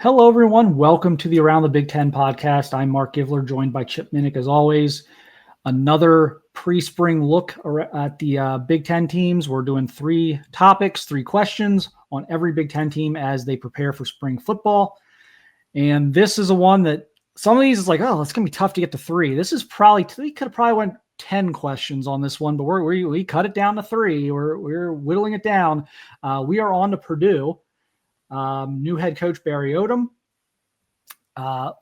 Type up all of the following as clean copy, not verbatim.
Hello, everyone. Welcome to the Around the Big Ten podcast. I'm Mark Givler, joined by Chip Minnick, as always. Another pre-spring look at the Big Ten teams. We're doing 3 topics, 3 questions on every Big Ten team as they prepare for spring football. And this is a one that some of these is like, oh, it's going to be tough to get to 3. This is probably, we could have probably went 10 questions on this one, but we cut it down to 3. We're whittling it down. We are on to Purdue. New head coach Barry Odom.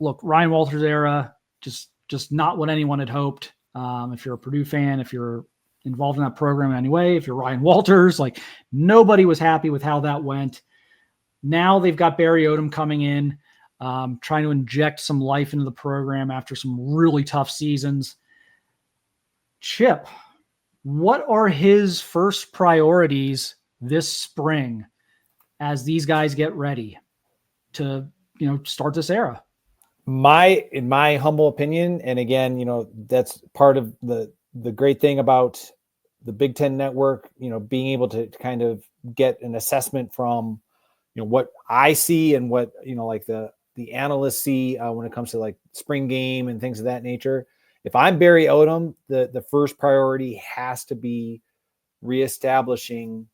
Look, Ryan Walters' era, just not what anyone had hoped. If you're a Purdue fan, if you're involved in that program in any way, if you're Ryan Walters, like nobody was happy with how that went. Now they've got Barry Odom coming in, trying to inject some life into the program after some really tough seasons. Chip, what are his first priorities this spring as these guys get ready to, start this era? In my humble opinion, and again, that's part of the great thing about the Big Ten Network, being able to kind of get an assessment from, what I see and what, like the analysts see when it comes to like spring game and things of that nature. If I'm Barry Odom, the first priority has to be reestablishing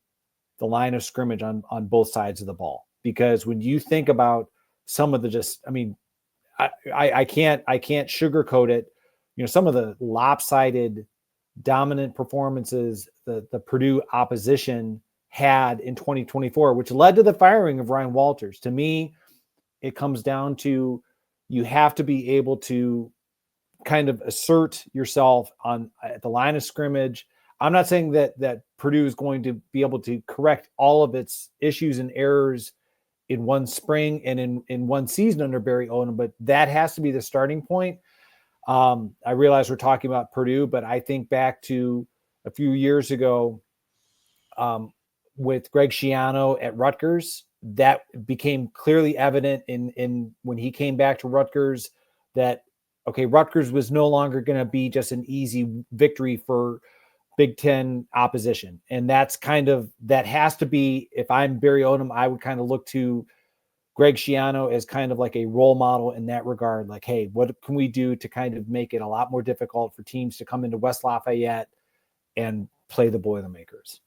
the line of scrimmage on both sides of the ball. Because when you think about some of the I can't sugarcoat it. Some of the lopsided dominant performances the Purdue opposition had in 2024, which led to the firing of Ryan Walters. To me, it comes down to you have to be able to kind of assert yourself at the line of scrimmage. I'm not saying that Purdue is going to be able to correct all of its issues and errors in one spring and in one season under Barry Odom, but that has to be the starting point. I realize we're talking about Purdue, but I think back to a few years ago with Greg Schiano at Rutgers. That became clearly evident in when he came back to Rutgers that, okay, Rutgers was no longer going to be just an easy victory for Big Ten opposition. And that has to be, if I'm Barry Odom, I would kind of look to Greg Schiano as kind of like a role model in that regard. Like, hey, what can we do to kind of make it a lot more difficult for teams to come into West Lafayette and play the Boilermakers?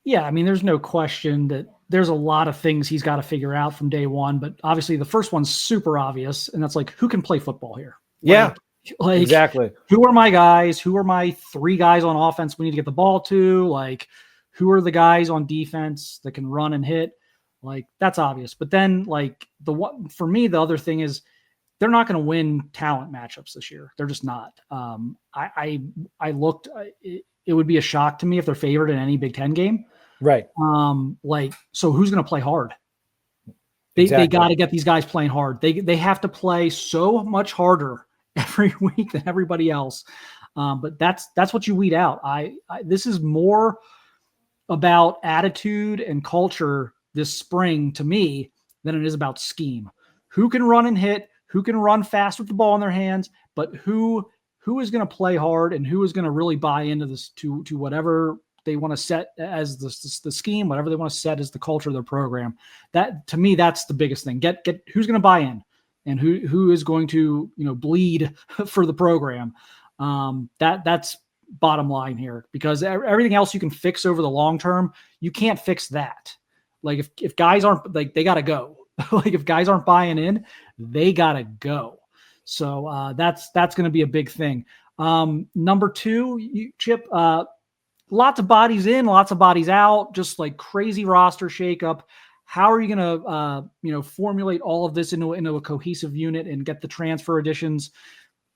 Yeah, I mean, there's no question that there's a lot of things he's got to figure out from day one, but obviously the first one's super obvious, and that's like, who can play football here? Yeah. Like, exactly. Who are my guys? Who are my 3 guys on offense we need to get the ball to? Like, who are the guys on defense that can run and hit? Like, that's obvious. But then, like, for me, the other thing is they're not going to win talent matchups this year. They're just not. I looked. It would be a shock to me if they're favored in any Big Ten game. Right. So who's going to play hard? They got to get these guys playing hard. They have to play so much harder every week than everybody else. But that's what you weed out. This is more about attitude and culture this spring to me than it is about scheme. Who can run and hit, who can run fast with the ball in their hands, but who is going to play hard and who is going to really buy into this to whatever they want to set as the scheme, whatever they want to set as the culture of their program. That, to me, that's the biggest thing. Get who's going to buy in and who is going to, bleed for the program. That's bottom line here, because everything else you can fix over the long term. You can't fix that. Like if guys aren't, like, they got to go. Like if guys aren't buying in, they got to go. So that's going to be a big thing. Number 2, Chip, lots of bodies in, lots of bodies out, just like crazy roster shakeup. How are you going to, formulate all of this into a cohesive unit and get the transfer additions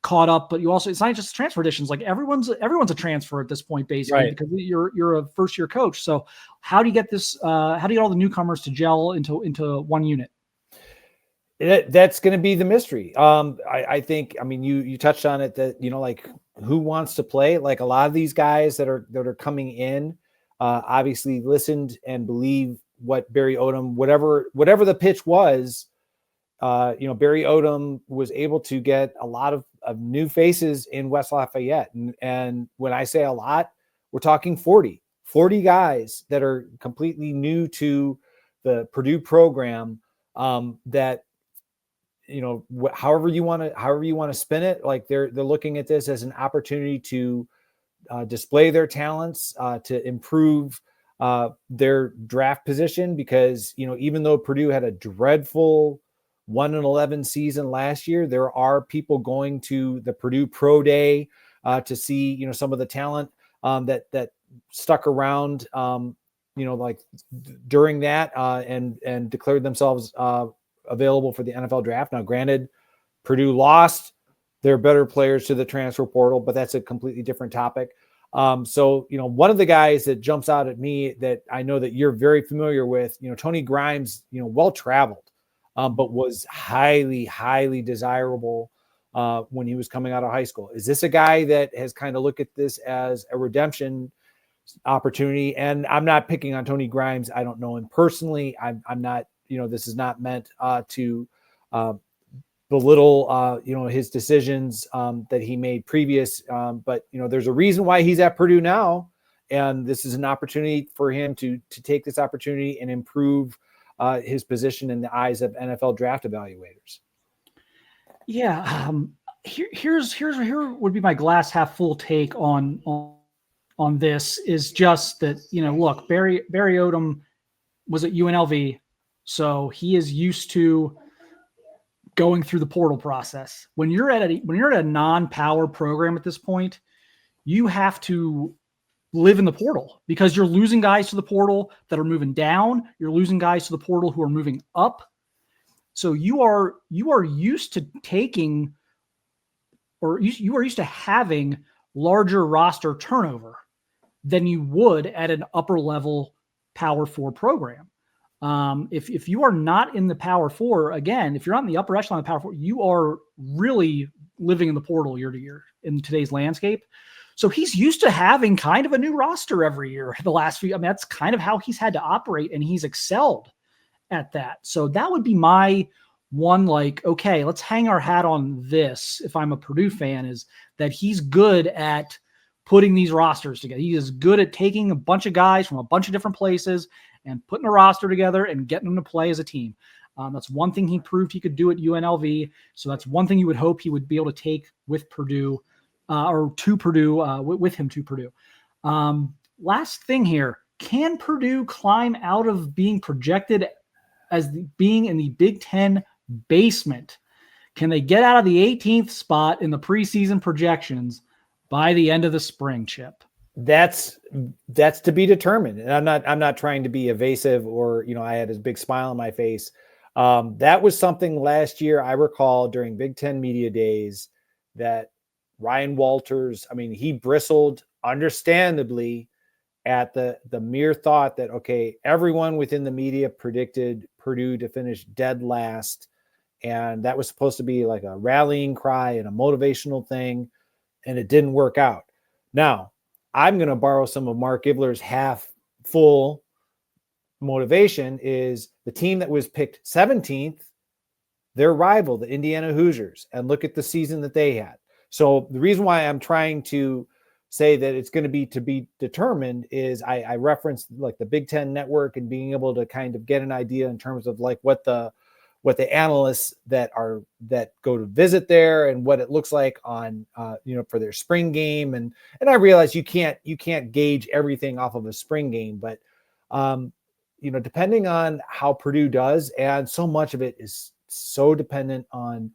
caught up? But it's not just transfer additions. Like everyone's a transfer at this point, basically, right, because you're a first year coach. So how do you get this? How do you get all the newcomers to gel into one unit? That's going to be the mystery. I think, you touched on it that, like who wants to play. Like a lot of these guys that are coming in, obviously listened and believe what Barry Odom, whatever the pitch was, Barry Odom was able to get a lot of new faces in West Lafayette. And when I say a lot, we're talking 40 guys that are completely new to the Purdue program. that, however you want to spin it, like they're looking at this as an opportunity to display their talents, to improve their draft position, because, even though Purdue had a dreadful 1-11 season last year, there are people going to the Purdue Pro Day to see, some of the talent that stuck around, like during that and declared themselves available for the NFL draft. Now, granted, Purdue lost their better players to the transfer portal, but that's a completely different topic. So, one of the guys that jumps out at me that I know that you're very familiar with, Tony Grimes, well-traveled, but was highly, highly desirable when he was coming out of high school. Is this a guy that has kind of looked at this as a redemption opportunity? And I'm not picking on Tony Grimes. I don't know him personally. I'm not, this is not meant to belittle, his decisions that he made previous. But, there's a reason why he's at Purdue now. And this is an opportunity for him to take this opportunity and improve his position in the eyes of NFL draft evaluators. Yeah. Here would be my glass half full take on this, is just that, look, Barry Odom was at UNLV, so he is used to going through the portal process. When you're at a non-power program at this point, you have to live in the portal, because you're losing guys to the portal that are moving down. You're losing guys to the portal who are moving up. So you are used to taking, or you are used to having larger roster turnover than you would at an upper level Power 4 program. If you are not in the Power 4, again, if you're not in the upper echelon of the Power 4, you are really living in the portal year to year in today's landscape. So he's used to having kind of a new roster every year the last few. I mean, that's kind of how he's had to operate, and he's excelled at that. So that would be my one, like, okay, let's hang our hat on this. If I'm a Purdue fan, is that he's good at putting these rosters together. He is good at taking a bunch of guys from a bunch of different places and putting a roster together and getting them to play as a team. That's one thing he proved he could do at UNLV. So that's one thing you would hope he would be able to take with Purdue, or to Purdue, with him to Purdue. Last thing here, can Purdue climb out of being projected as being in the Big Ten basement? Can they get out of the 18th spot in the preseason projections by the end of the spring, Chip? That's to be determined. And I'm not trying to be evasive or, I had this big smile on my face. That was something last year, I recall, during Big Ten media days, that Ryan Walters, he bristled understandably at the mere thought that, okay, everyone within the media predicted Purdue to finish dead last. And that was supposed to be like a rallying cry and a motivational thing. And it didn't work out. Now, I'm going to borrow some of Mark Ivler's half full motivation. Is the team that was picked 17th, their rival, the Indiana Hoosiers, and look at the season that they had. So the reason why I'm trying to say that it's going to be determined is I referenced like the Big Ten network and being able to kind of get an idea in terms of like what the analysts that go to visit there and what it looks like on, for their spring game. And I realize you can't gauge everything off of a spring game, but, depending on how Purdue does, and so much of it is so dependent on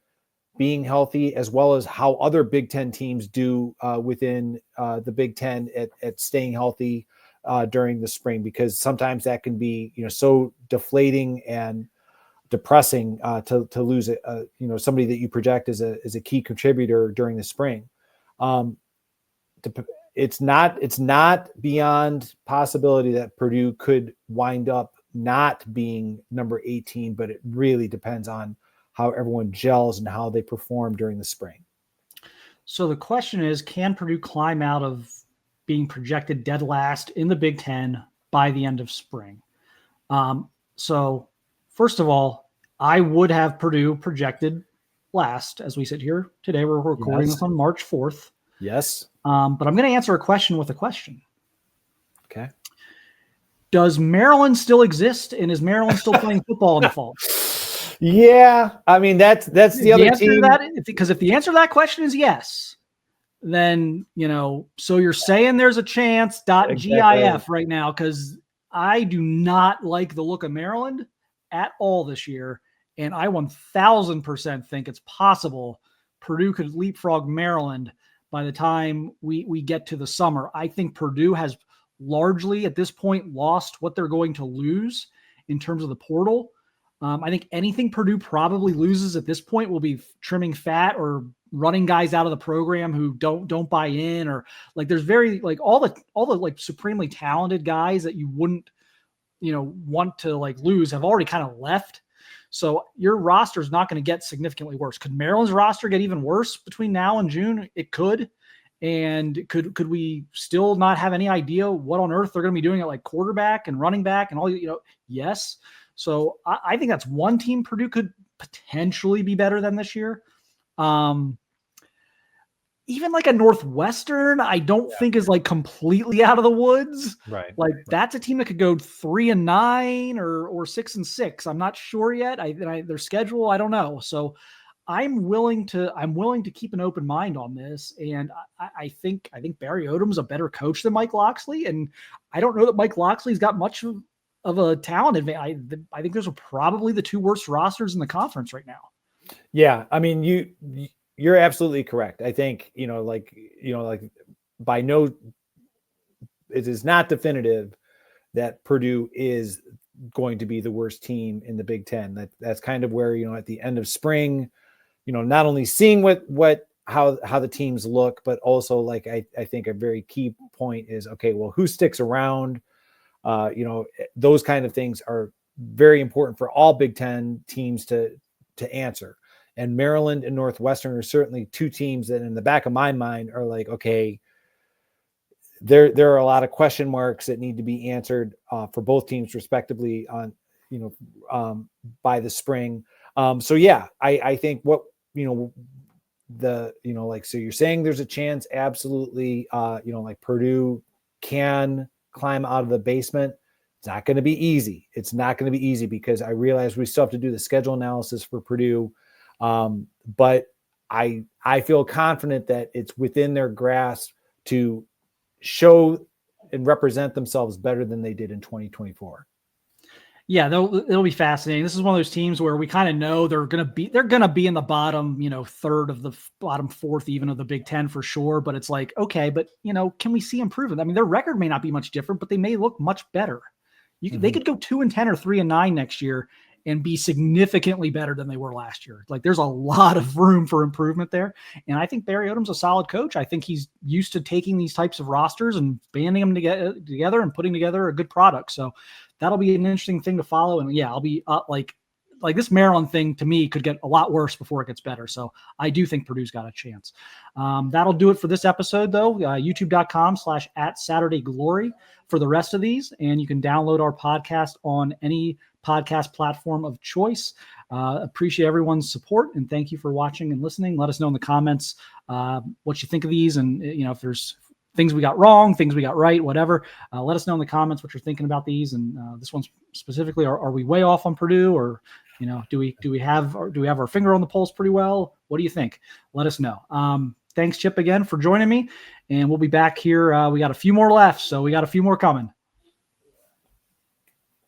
being healthy, as well as how other Big Ten teams do within the Big Ten at staying healthy during the spring, because sometimes that can be, so deflating and depressing to lose somebody that you project as a key contributor during the spring. It's not beyond possibility that Purdue could wind up not being number 18, but it really depends on how everyone gels and how they perform during the spring. So the question is, can Purdue climb out of being projected dead last in the Big Ten by the end of spring? So first of all, I would have Purdue projected last as we sit here today. We're recording this on March 4th. Yes. But I'm going to answer a question with a question. Okay. Does Maryland still exist? And is Maryland still playing football in the fall? Yeah, I mean that's the other team. Because if the answer to that question is yes, then so you're saying there's a chance. GIF right now, because I do not like the look of Maryland at all this year, and I 1000% think it's possible Purdue could leapfrog Maryland by the time we get to the summer. I think Purdue has largely at this point lost what they're going to lose in terms of the portal. I think anything Purdue probably loses at this point will be trimming fat or running guys out of the program who don't buy in, or like there's very like all the like supremely talented guys that you wouldn't want to like lose have already kind of left. So your roster is not going to get significantly worse. Could Maryland's roster get even worse between now and June? It could. And could we still not have any idea what on earth they're going to be doing at like quarterback and running back and all, yes. So I think that's one team Purdue could potentially be better than this year. Even like a Northwestern, I don't think is like completely out of the woods. Right. Like that's a team that could go 3-9 or 6-6. I'm not sure yet. Their schedule, I don't know. So I'm willing to keep an open mind on this. And I think Barry Odom's a better coach than Mike Locksley. And I don't know that Mike Locksley's got much of a talent advantage. I think those are probably the two worst rosters in the conference right now. Yeah. I mean, you're absolutely correct. I think, by no, it is not definitive that Purdue is going to be the worst team in the Big Ten. That's kind of where, at the end of spring, not only seeing how the teams look, but also like, I think a very key point is, okay, well, who sticks around? Those kind of things are very important for all Big Ten teams to answer. And Maryland and Northwestern are certainly two teams that in the back of my mind are like, okay, there are a lot of question marks that need to be answered for both teams respectively on, by the spring. So yeah, I think what, so you're saying there's a chance, absolutely, like Purdue can climb out of the basement. It's not going to be easy. It's not going to be easy because I realize we still have to do the schedule analysis for Purdue. But I feel confident that it's within their grasp to show and represent themselves better than they did in 2024. Yeah, it'll be fascinating. This is one of those teams where we kind of know they're going to be in the bottom, third of the bottom fourth, even of the Big Ten for sure. But it's like, okay, but can we see improvement? I mean, their record may not be much different, but they may look much better. They could go 2-10 or 3-9 next year and be significantly better than they were last year. Like there's a lot of room for improvement there. And I think Barry Odom's a solid coach. I think he's used to taking these types of rosters and banding them together and putting together a good product. So that'll be an interesting thing to follow. And yeah, I'll be like this Maryland thing to me could get a lot worse before it gets better. So I do think Purdue's got a chance. That'll do it for this episode though. YouTube.com/@SaturdayGlory for the rest of these. And you can download our podcast on any podcast platform of choice. Appreciate everyone's support and thank you for watching and listening. Let us know in the comments what you think of these, and if there's things we got wrong, things we got right, whatever. Let us know in the comments what you're thinking about these, and this one specifically. Are we way off on Purdue, or do we have our finger on the pulse pretty well? What do you think? Let us know. Thanks, Chip, again for joining me, and we'll be back here. We got a few more left, so we got a few more coming.